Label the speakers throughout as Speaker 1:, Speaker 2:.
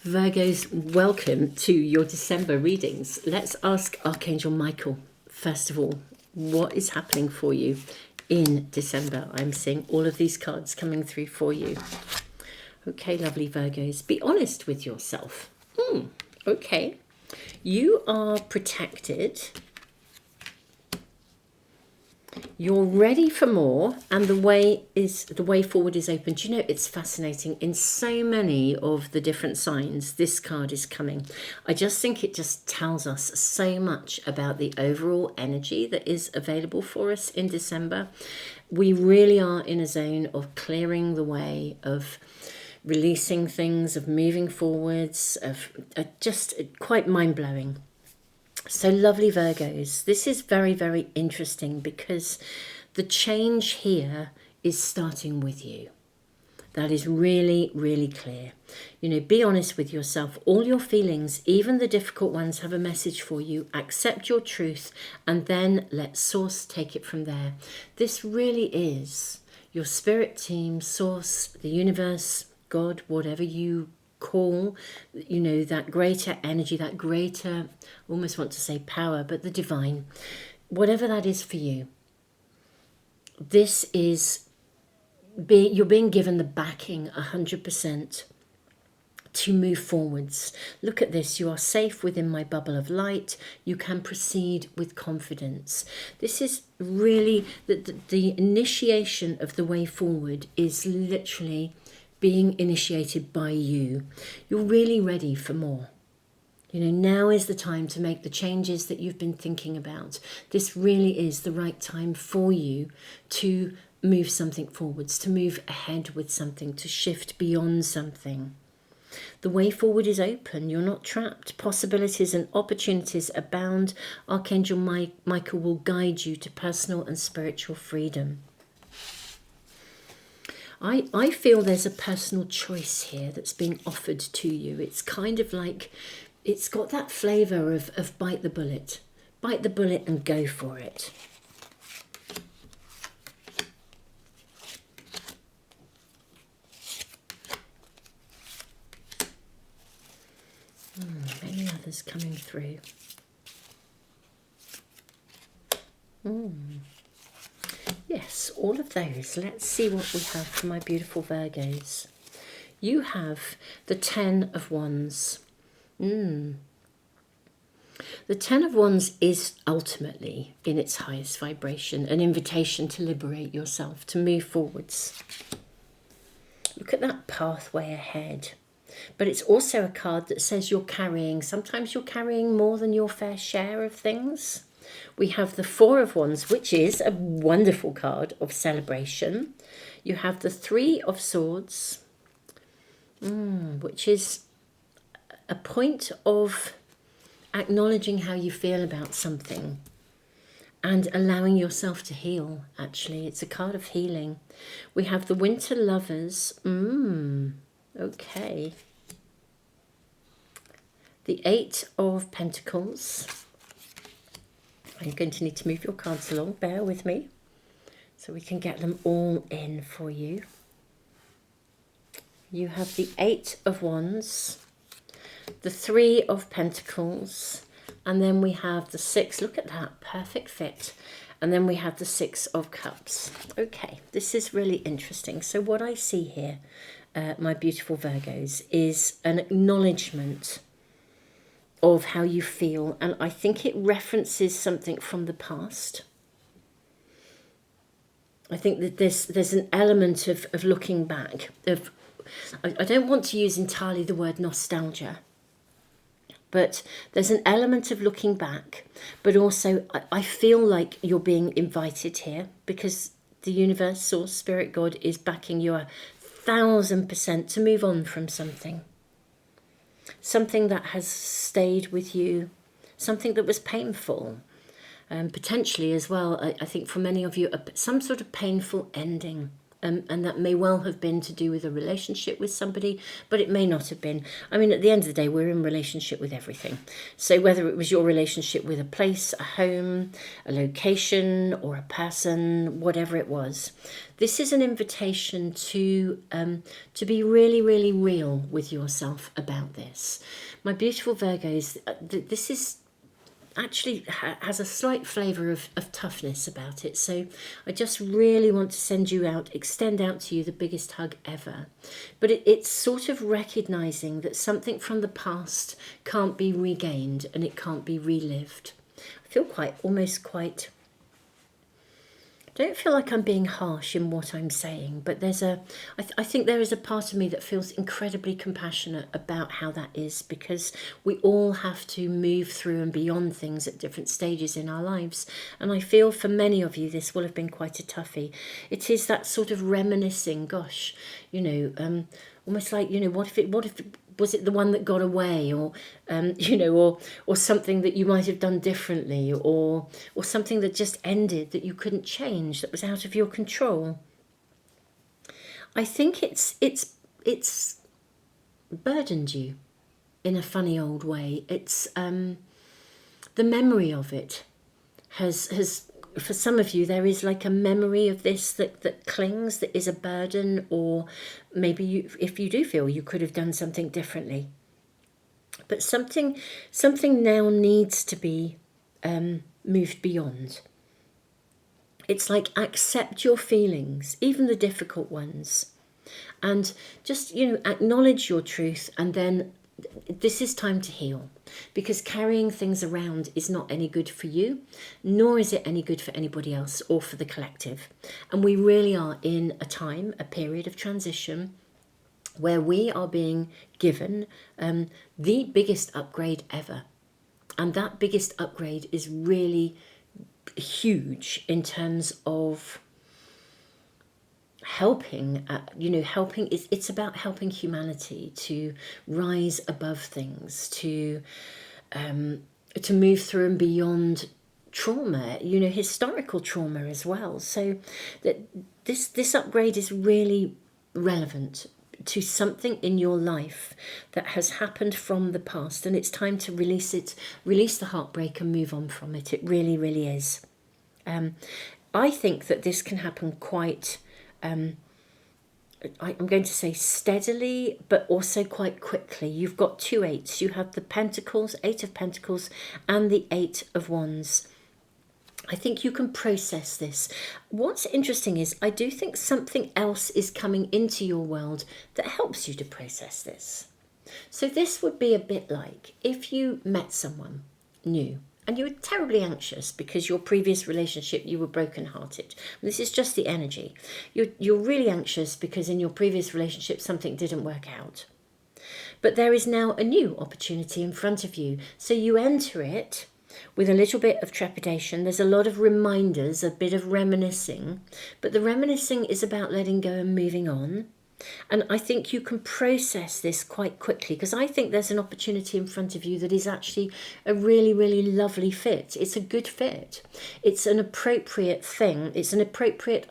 Speaker 1: Virgos, welcome to your December readings. Let's ask Archangel Michael, first of all, what is happening for you in December? I'm seeing all of these cards coming through for you. Okay, lovely Virgos, be honest with yourself. Okay, you are protected. You're ready for more, and the way forward is open. Do you know, it's fascinating. In so many of the different signs, this card is coming. I just think it just tells us so much about the overall energy that is available for us in December. We really are in a zone of clearing the way, of releasing things, of moving forwards, of just quite mind-blowing. So lovely Virgos, this is very, very interesting because the change here is starting with you. That is really, really clear. You know, be honest with yourself. All your feelings, even the difficult ones, have a message for you. Accept your truth and then let Source take it from there. This really is your spirit team, Source, the universe, God, whatever you call, you know, that greater energy, that greater, almost want to say power, but the divine, whatever that is for you. This is, you're being given the backing 100% to move forwards. Look at this, you are safe within my bubble of light. You can proceed with confidence. This is really, the initiation of the way forward is literally being initiated by you. You're really ready for more. You know, now is the time to make the changes that you've been thinking about. This really is the right time for you to move something forwards, to move ahead with something, to shift beyond something. The way forward is open. You're not trapped. Possibilities and opportunities abound. Archangel Michael will guide you to personal and spiritual freedom. I feel there's a personal choice here that's being offered to you. It's kind of like, it's got that flavour of bite the bullet. Bite the bullet and go for it. Many others coming through. Yes, all of those. Let's see what we have for my beautiful Virgos. You have the 10 of Wands. The 10 of Wands is ultimately, in its highest vibration, an invitation to liberate yourself, to move forwards. Look at that pathway ahead. But it's also a card that says sometimes you're carrying more than your fair share of things. We have the 4 of Wands, which is a wonderful card of celebration. You have the 3 of Swords, which is a point of acknowledging how you feel about something and allowing yourself to heal, actually. It's a card of healing. We have the Winter Lovers. Okay. The 8 of Pentacles. I'm going to need to move your cards along, bear with me, so we can get them all in for you. You have the 8 of Wands, the 3 of Pentacles, and then we have the 6, look at that, perfect fit, and then we have the 6 of Cups. Okay, this is really interesting. So what I see here, my beautiful Virgos, is an acknowledgement of how you feel, and I think it references something from the past. I think that there's an element of looking back, I don't want to use entirely the word nostalgia, but there's an element of looking back, but also I feel like you're being invited here because the universe, Source, Spirit, God is backing you 1,000% to move on from something. Something that has stayed with you, something that was painful, potentially as well, I think for many of you, some sort of painful ending and that may well have been to do with a relationship with somebody, but it may not have been. I mean, at the end of the day, we're in relationship with everything. So whether it was your relationship with a place, a home, a location, or a person, whatever it was, this is an invitation to be really, really real with yourself about this. My beautiful Virgos, this is actually has a slight flavour of toughness about it. So I just really want to send you out, extend out to you the biggest hug ever. But it's sort of recognising that something from the past can't be regained and it can't be relived. I feel almost quite... I don't feel like I'm being harsh in what I'm saying, but I think there is a part of me that feels incredibly compassionate about how that is, because we all have to move through and beyond things at different stages in our lives. And I feel for many of you, this will have been quite a toughie. It is that sort of reminiscing, gosh, almost like, what if was it the one that got away, or or something that you might have done differently, or something that just ended that you couldn't change, that was out of your control. I think it's burdened you in a funny old way. It's the memory of it has for some of you, there is like a memory of this that clings, that is a burden, or maybe if you do feel you could have done something differently. But something now needs to be moved beyond. It's like, accept your feelings, even the difficult ones, and just, acknowledge your truth, and then this is time to heal, because carrying things around is not any good for you, nor is it any good for anybody else or for the collective. And we really are in a period of transition where we are being given the biggest upgrade ever. And that biggest upgrade is really huge in terms of helping. It's about helping humanity to rise above things, to move through and beyond trauma, historical trauma as well. So that this upgrade is really relevant to something in your life that has happened from the past, and it's time to release the heartbreak and move on from it. It really, really is. I think that this can happen quite, I'm going to say steadily, but also quite quickly. You've got 2 8s. You have the Pentacles, 8 of Pentacles, and the 8 of Wands. I think you can process this. What's interesting is I do think something else is coming into your world that helps you to process this. So this would be a bit like if you met someone new and you were terribly anxious because your previous relationship, you were brokenhearted. This is just the energy. You're really anxious because in your previous relationship something didn't work out. But there is now a new opportunity in front of you. So you enter it with a little bit of trepidation. There's a lot of reminders, a bit of reminiscing, but the reminiscing is about letting go and moving on. And I think you can process this quite quickly, because I think there's an opportunity in front of you that is actually a really, really lovely fit. It's a good fit. It's an appropriate thing. It's an appropriate,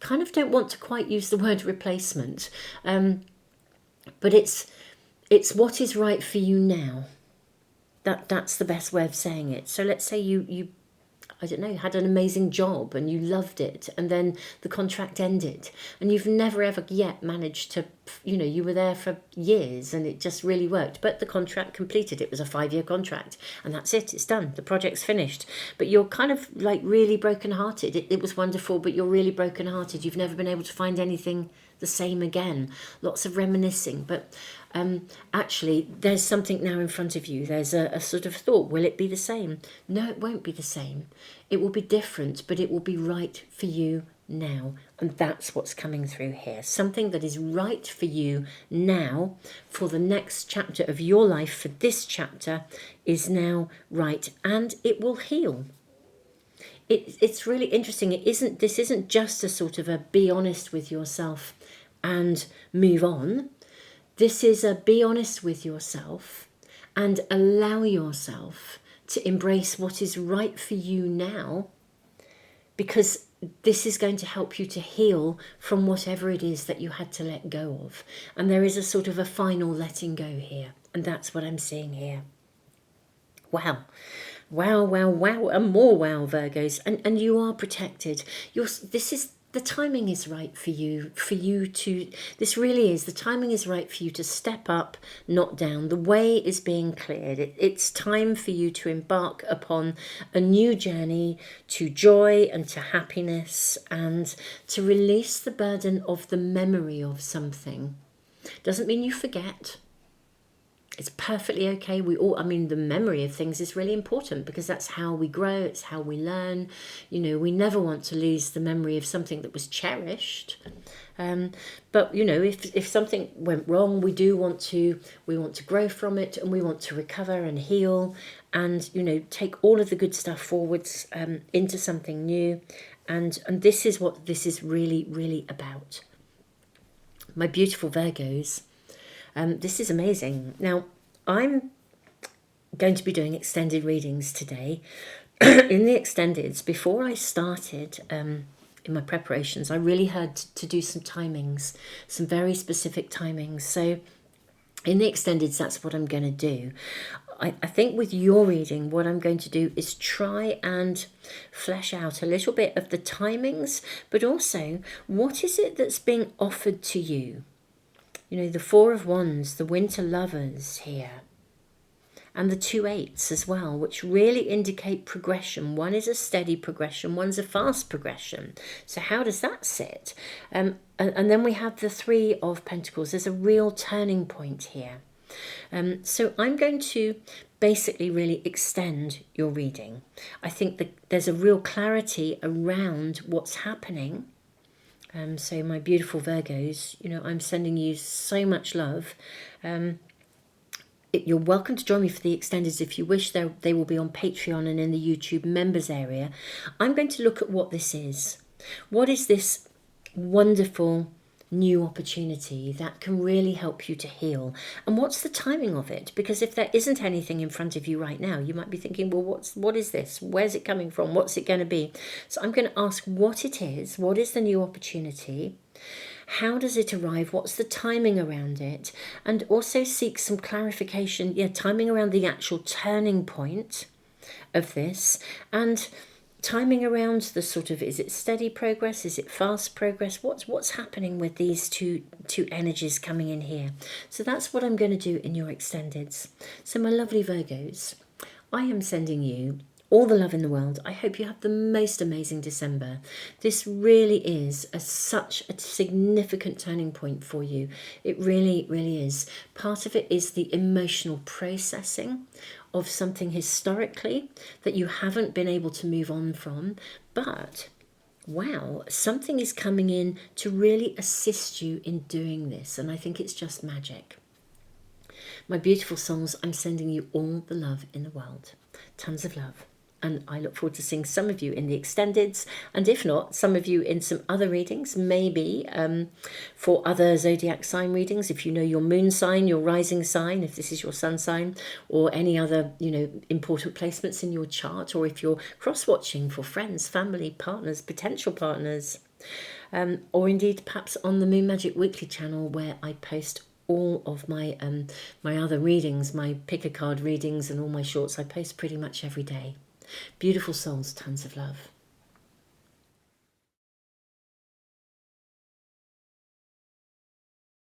Speaker 1: kind of don't want to quite use the word replacement, but it's what is right for you now. That's the best way of saying it. So let's say you I don't know, had an amazing job and you loved it, and then the contract ended and you've never ever yet managed to, you were there for years and it just really worked, but the contract completed. It was a 5-year contract and that's it, it's done, the project's finished. But you're kind of like really brokenhearted. It was wonderful, but you're really brokenhearted. You've never been able to find anything the same again. Lots of reminiscing, but actually there's something now in front of you. There's a sort of thought, will it be the same? No, it won't be the same. It will be different, but it will be right for you now. And that's what's coming through here. Something that is right for you now, for the next chapter of your life, for this chapter, is now right, and it will heal. It's really interesting. This isn't just a sort of a be honest with yourself and move on. This is a be honest with yourself and allow yourself to embrace what is right for you now, because this is going to help you to heal from whatever it is that you had to let go of. And there is a sort of a final letting go here. And that's what I'm seeing here. Wow. Wow, wow, wow, and more wow, Virgos. And you are protected. This is, the timing is right for you to, this really is, the timing is right for you to step up, not down. The way is being cleared. It's time for you to embark upon a new journey to joy and to happiness, and to release the burden of the memory of something. Doesn't mean you forget. It's perfectly okay. The memory of things is really important, because that's how we grow, it's how we learn. We never want to lose the memory of something that was cherished. But if something went wrong, we want to grow from it, and we want to recover and heal, and take all of the good stuff forwards into something new. And this is what this is really, really about. My beautiful Virgos. This is amazing. Now, I'm going to be doing extended readings today. In the extendeds, before I started in my preparations, I really had to do some timings, some very specific timings. So in the extendeds, that's what I'm going to do. I think with your reading, what I'm going to do is try and flesh out a little bit of the timings, but also what is it that's being offered to you. The Four of Wands, the Winter Lovers here, and the 2 8s as well, which really indicate progression. One is a steady progression, one's a fast progression. So how does that sit? And then we have the 3 of Pentacles. There's a real turning point here. So I'm going to basically really extend your reading. I think that there's a real clarity around what's happening. So my beautiful Virgos, I'm sending you so much love. You're welcome to join me for the extendeds if you wish. They will be on Patreon and in the YouTube members area. I'm going to look at what this is. What is this wonderful new opportunity that can really help you to heal? And what's the timing of it? Because if there isn't anything in front of you right now, you might be thinking, well, what is this? Where's it coming from? What's it going to be? So I'm going to ask what it is. What is the new opportunity? How does it arrive? What's the timing around it? And also seek some clarification, timing around the actual turning point of this, and timing around the sort of, is it steady progress? Is it fast progress? What's happening with these two energies coming in here? So that's what I'm going to do in your extendeds. So my lovely Virgos, I am sending you all the love in the world. I hope you have the most amazing December. This really is such a significant turning point for you. It really, really is. Part of it is the emotional processing of something historically that you haven't been able to move on from. But, wow, something is coming in to really assist you in doing this. And I think it's just magic. My beautiful souls, I'm sending you all the love in the world. Tons of love. And I look forward to seeing some of you in the extendeds, and if not, some of you in some other readings, maybe for other zodiac sign readings, if you know your moon sign, your rising sign, if this is your sun sign, or any other important placements in your chart, or if you're cross-watching for friends, family, partners, potential partners, or indeed perhaps on the Moon Magic Weekly channel, where I post all of my my other readings, my pick a card readings, and all my shorts. I post pretty much every day. Beautiful souls, tons of love.